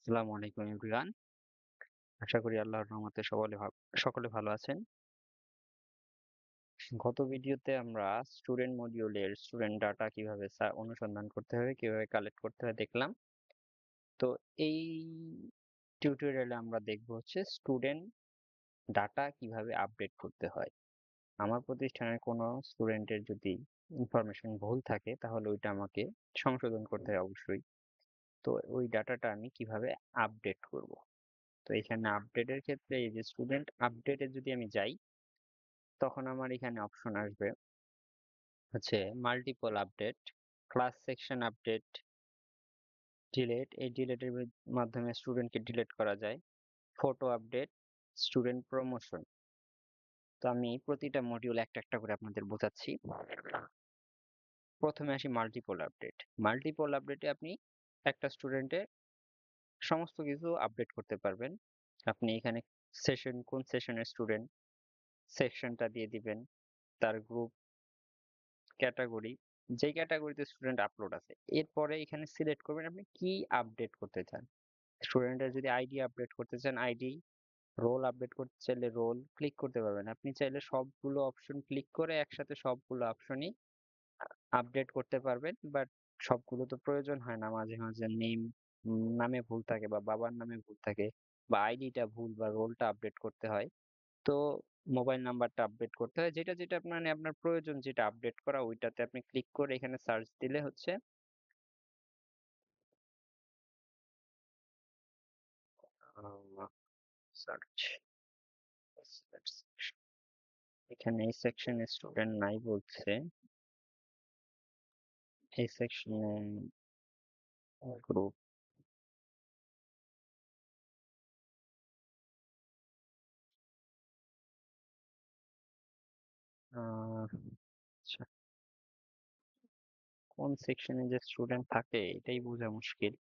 আসসালামু আলাইকুম এভরিওয়ান। আশা করি আল্লাহর রহমতে সকলে ভালো আছেন। গত ভিডিওতে আমরা স্টুডেন্ট মডিউলের স্টুডেন্ট ডাটা কিভাবে অনুসন্ধান করতে হবে, কিভাবে কালেক্ট করতে হয় দেখলাম। তো এই টিউটোরিয়ালে আমরা দেখব হচ্ছে স্টুডেন্ট ডাটা কিভাবে আপডেট করতে হয়। আমার প্রতিষ্ঠানের কোনো স্টুডেন্টের যদি ইনফরমেশন ভুল থাকে তাহলে ওইটা আমাকে সংশোধন করতে হয় অবশ্যই। তো ওই ডাটাটা আমি কিভাবে আপডেট করব। তো এখানে আপডেটের ক্ষেত্রে এই যে স্টুডেন্ট আপডেটে যদি আমি যাই তখন আমার এখানে অপশন আসবে হচ্ছে multiple update, class section update, delete. এই ডিলেটের মাধ্যমে স্টুডেন্টকে ডিলেট করা যায়। Photo update, student promotion. তো আমি প্রতিটা মডিউল একটা একটা করে আপনাদের বোঝাচ্ছি। প্রথমে আসি মাল্টিপল আপডেট। মাল্টিপল আপডেটে আপনি একটা স্টুডেন্টের সমস্ত কিছু আপডেট করতে পারবেন। আপনি এখানে কোন সেশনের স্টুডেন্ট, সেকশনটা দিয়ে দিবেন, তার গ্রুপ, ক্যাটাগরি, যেই ক্যাটাগরিতে স্টুডেন্ট আপলোড আছে। এরপরে এখানে সিলেক্ট করবেন আপনি কি আপডেট করতে চান। স্টুডেন্টের যদি আইডি আপডেট করতে চান আইডি, রোল আপডেট করতে চাইলে রোল ক্লিক করতে পারবেন। আপনি চাইলে সবগুলো অপশন ক্লিক করে একসাথে সবগুলো অপশনই আপডেট করতে পারবেন, বাট সবগুলো তো প্রয়োজন হয় না। মাঝে মাঝে নামে ভুল থাকে বা বাবার নামে ভুল থাকে বা আইডিটা ভুল বা রোলটা আপডেট করতে হয়। তো মোবাইল নাম্বারটা আপডেট করতে হয়। যেটা যেটা আপনার প্রয়োজন, যেটা আপডেট করা ওইটাতে আপনি ক্লিক করে এখানে সার্চ দিলে হচ্ছে সার্চ এখানে এই সেকশনে স্টুডেন্ট নাই বলছে। এই সেকশনে গ্রুপ, আচ্ছা, কোন সেকশনে যে স্টুডেন্ট থাকে এটাই বোঝা মুশকিল।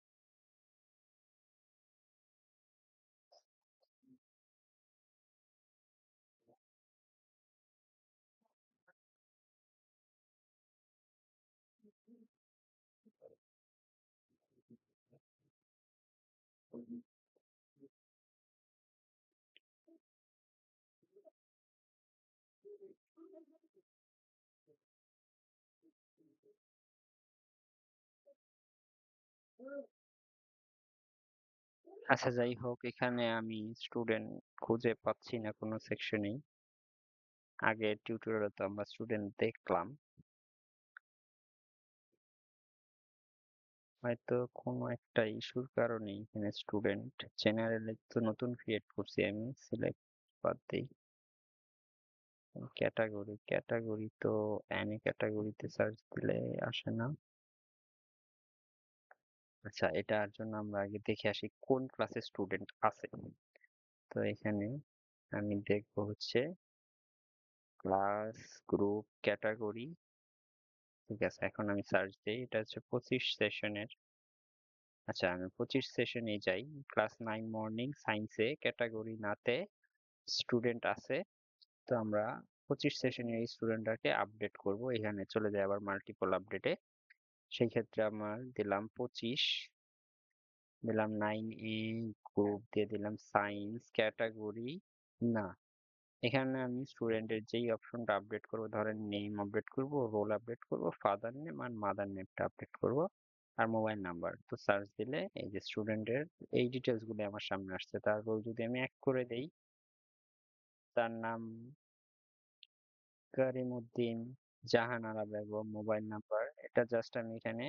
আচ্ছা, যাই হোক, এখানে আমি স্টুডেন্ট খুঁজে পাচ্ছি না কোনো সেকশনেই। আগের টিউটোরিয়ালে তো আমরা স্টুডেন্ট দেখলাম। হয়তো কোনো একটা ইস্যুর কারণে এখানে স্টুডেন্ট জেনারেলে তো নতুন ক্রিয়েট করছি আমি, সিলেক্ট বাদ দিই। ক্যাটাগরি তো এনি ক্যাটাগরিতে সার্চ দিলে আসে না। আচ্ছা, এটার জন্য আমরা আগে দেখে আসি কোন ক্লাসের স্টুডেন্ট আছে। তো এখানে আমি দেখবো হচ্ছে ক্লাস, গ্রুপ, ক্যাটাগরি। ঠিক আছে, এখন আমি সার্চ দিই, এটা হচ্ছে 25 সেশনের। আচ্ছা, আমি 25 সেশনে যাই। ক্লাস 9 মর্নিং সায়েন্সে ক্যাটাগরি নাতে স্টুডেন্ট আছে। তো আমরা 25 সেশনের এই স্টুডেন্টটাকে আপডেট করব। এখানে চলে যায় আবার মাল্টিপল আপডেটে। সেই ক্ষেত্রে আমার দিলাম 25, দিলাম 9A, গ্রুপ দিয়ে দিলাম সায়েন্স, ক্যাটাগরি না। এখানে আমি স্টুডেন্টের যেই অপশনটা আপডেট করব, ধরেন নেম আপডেট করব, রোল আপডেট করব, ফাদার নেম আর মাদার নেমটা আপডেট করব, আর মোবাইল নাম্বার। তো সার্চ দিলে এই যে স্টুডেন্টের এই ডিটেলস গুলো আমার সামনে আসছে। তারপর যদি আমি এক করে দেই, তার নাম করিমউদ্দিন, জাহান আরা বেগম, মোবাইল নাম্বার, এটা জাস্ট আমি এখানে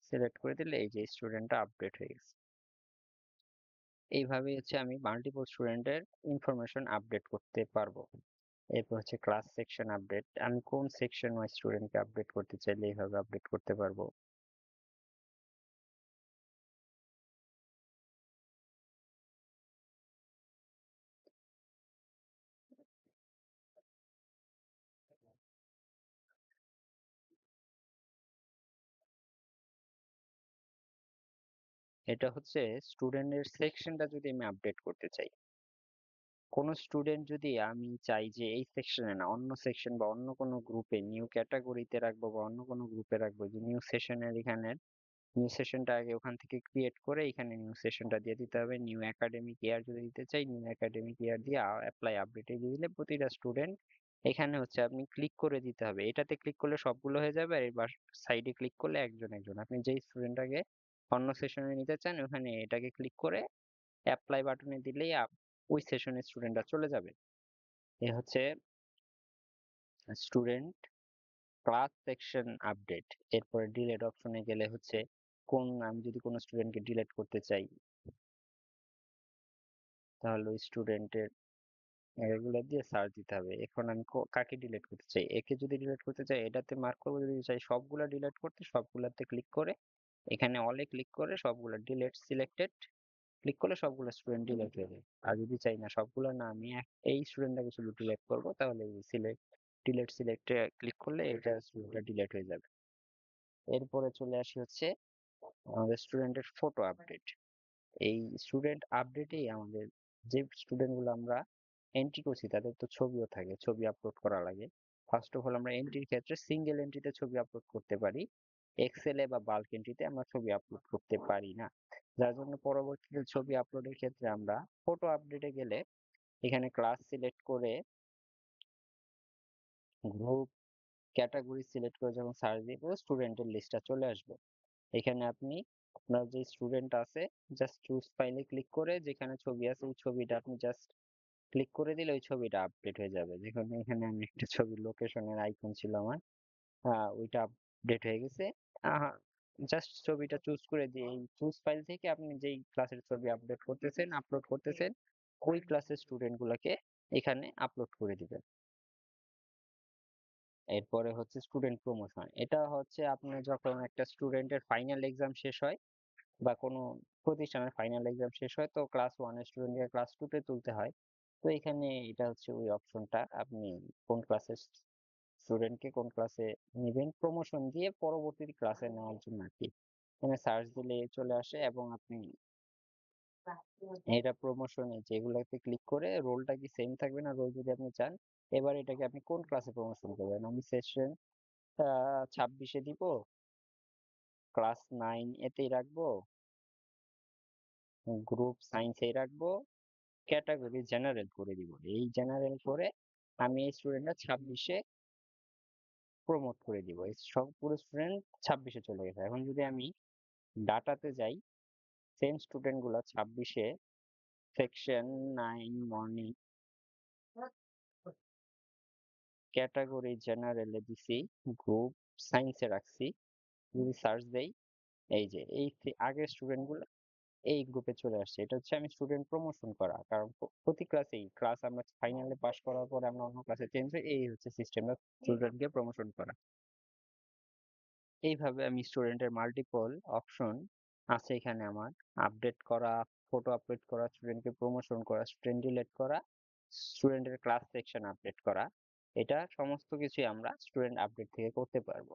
সিলেক্ট করে দিলে এই যে স্টুডেন্টটা আপডেট হয়ে গেছে। এইভাবে হচ্ছে আমি মাল্টিপল স্টুডেন্টের ইনফরমেশন আপডেট করতে পারবো। এরপর হচ্ছে ক্লাস সেকশন আপডেট। আমি কোন সেকশন ওয়াইজ স্টুডেন্টকে আপডেট করতে চাইলে এইভাবে আপডেট করতে পারবো। এটা হচ্ছে স্টুডেন্টের সেকশনটা যদি আমি আপডেট করতে চাই, কোন স্টুডেন্ট যদি আমি চাই যে এই সেকশনে না অন্য সেকশন বা অন্য কোনো গ্রুপে, নিউ ক্যাটাগরিতে রাখবো বা অন্য কোনো গ্রুপে রাখবো, যে নিউ সেশনের এখানে নিউ সেশনটা আগে ওখান থেকে ক্রিয়েট করে এখানে নিউ সেশনটা দিয়ে দিতে হবে। নিউ একাডেমিক ইয়ার যদি দিতে চাই, নিউ একাডেমিক ইয়ার দিয়ে অ্যাপ্লাই আপডেটে দিয়ে দিলে প্রতিটা স্টুডেন্ট এখানে হচ্ছে আপনি ক্লিক করে দিতে হবে। এটাতে ক্লিক করলে সবগুলো হয়ে যাবে, আর এবার সাইডে ক্লিক করলে একজন একজন। আপনি যেই স্টুডেন্টটাকে অন্য সেশনে নিতে চান ওখানে এটাকে ক্লিক করে অ্যাপ্লাই বাটনে দিলেই ওই সেশনের স্টুডেন্টরা চলে যাবে। এ হচ্ছে স্টুডেন্ট ক্লাস সেকশন আপডেট। এরপরে ডিলেট অপশনে গেলে হচ্ছে আমি যদি কোনো স্টুডেন্টকে ডিলেট করতে চাই তাহলে ওই স্টুডেন্টের এগুলো দিয়ে সার্চ দিতে হবে। এখন আমি কাকে ডিলিট করতে চাই, একে যদি ডিলিট করতে চাই এটাতে মার্ক করবো, যদি চাই সবগুলা ডিলিট করতে সবগুলাতে ক্লিক করে এখানে অলে ক্লিক করে সবগুলা ডিলিট সিলেক্টেড ক্লিক করলে সবগুলো স্টুডেন্ট ডিলিট হয়ে যাবে। আর যদি চাই না সবগুলো না আমি এই স্টুডেন্টটাকে শুধু ডিলিট করবো তাহলে সিলেক্টে ক্লিক করলে এটা স্টুডেন্টটা ডিলিট হয়ে যাবে। এরপরে চলে আসি হচ্ছে আমাদের স্টুডেন্টের ফটো আপডেট। এই স্টুডেন্ট আপডেটেই আমাদের যে স্টুডেন্ট গুলো আমরা এন্ট্রি করছি তাদের তো ছবিও থাকে, ছবি আপলোড করা লাগে। ফার্স্ট অফ অল আমরা এন্ট্রির ক্ষেত্রে সিঙ্গেল এন্ট্রিতে ছবি আপলোড করতে পারি, এক্সেলে বা বাল্ক এন্ট্রিতে আমরা ছবি আপলোড করতে পারি না। যার জন্য পরবর্তীতে ছবি আপলোডের ক্ষেত্রে আমরা ফটো আপডেটে গেলে এখানে ক্লাস সিলেক্ট করে গ্রুপ ক্যাটাগরি সিলেক্ট করে যখন সার্চ দিব স্টুডেন্টের লিস্টটা চলে আসবে। এখানে আপনি আপনার যে স্টুডেন্ট আছে জাস্ট চুজ ফাইলে ক্লিক করে যেখানে ছবি আছে ওই ছবিটা আপনি জাস্ট ক্লিক করে দিলে ওই ছবিটা আপডেট হয়ে যাবে। যেখানে এখানে আমি একটা ছবির লোকেশনের আইকন ছিল আমার, ওইটা আপডেট হয়ে গেছে। জাস্ট ছবিটা চুজ করে দিয়ে এই চুজ ফাইল থেকে আপনি যেই ক্লাসের ছবি আপলোড করতেছেন ওই ক্লাসের স্টুডেন্ট গুলাকে এখানে আপলোড করে দিবেন। এরপরে হচ্ছে স্টুডেন্ট প্রমোশন। এটা হচ্ছে আপনার যখন একটা স্টুডেন্টের ফাইনাল এক্সাম শেষ হয় বা কোনো প্রতিষ্ঠানের ফাইনাল এক্সাম শেষ হয় তো ক্লাস ওয়ানের স্টুডেন্টকে ক্লাস টু তে তুলতে হয়। তো এখানে এটা হচ্ছে ওই অপশনটা, আপনি কোন ক্লাসের স্টুডেন্টকে কোন ক্লাসে নেবেন প্রমোশন দিয়ে পরবর্তী ক্লাসে নেওয়ার জন্য আর কি। এখানে সার্চ দিলে চলে আসে এবং আপনি এটা প্রমোশনে যেগুলোতে ক্লিক করে রোলটা কি সেম থাকবে না, রোল যদি আপনি চান এবার এটাকে আপনি কোন ক্লাসে প্রমোশন করবেন। আমি সেশন 26-এ দিব, ক্লাস 9 এতেই রাখবো, গ্রুপ সায়েন্সেই রাখবো, ক্যাটাগরি জেনারেল করে দিব। এই জেনারেল করে আমি এই স্টুডেন্টটা 26-এ প্রমোট করে দিব। এই সব পুরো স্টুডেন্ট 26-এ চলে গেছে। এখন যদি আমি ডাটাতে যাই সেম স্টুডেন্ট গুলা 26-এ সেকশন 9 মর্নিং ক্যাটাগরি জেনারেলে দিছি, গ্রুপ সায়েন্সে রাখছি, যদি সার্চ দেই এই যে এই আগের স্টুডেন্ট গুলো এই গ্রুপে চলে আসছে। এটা হচ্ছে আমি স্টুডেন্ট প্রমোশন করা, কারণ প্রতি ক্লাসেই ক্লাস আমরা ফাইনালে পাস করার পরে আমরা অন্য ক্লাসে চেঞ্জ হই, এই হচ্ছে সিস্টেম অফ স্টুডেন্টকে প্রমোশন করা। এইভাবে আমি স্টুডেন্টের মাল্টিপল অপশন আছে এখানে আমার আপডেট করা, ফটো আপলোড করা, স্টুডেন্টকে প্রমোশন করা, স্টুডেন্ট ডিলিট করা, স্টুডেন্টের ক্লাস সেকশন আপডেট করা, এটা সমস্ত কিছুই আমরা স্টুডেন্ট আপডেট থেকে করতে পারবো।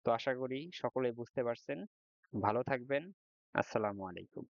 তো আশা করি সকলেই বুঝতে পারছেন। ভালো থাকবেন। আসসালামু আলাইকুম।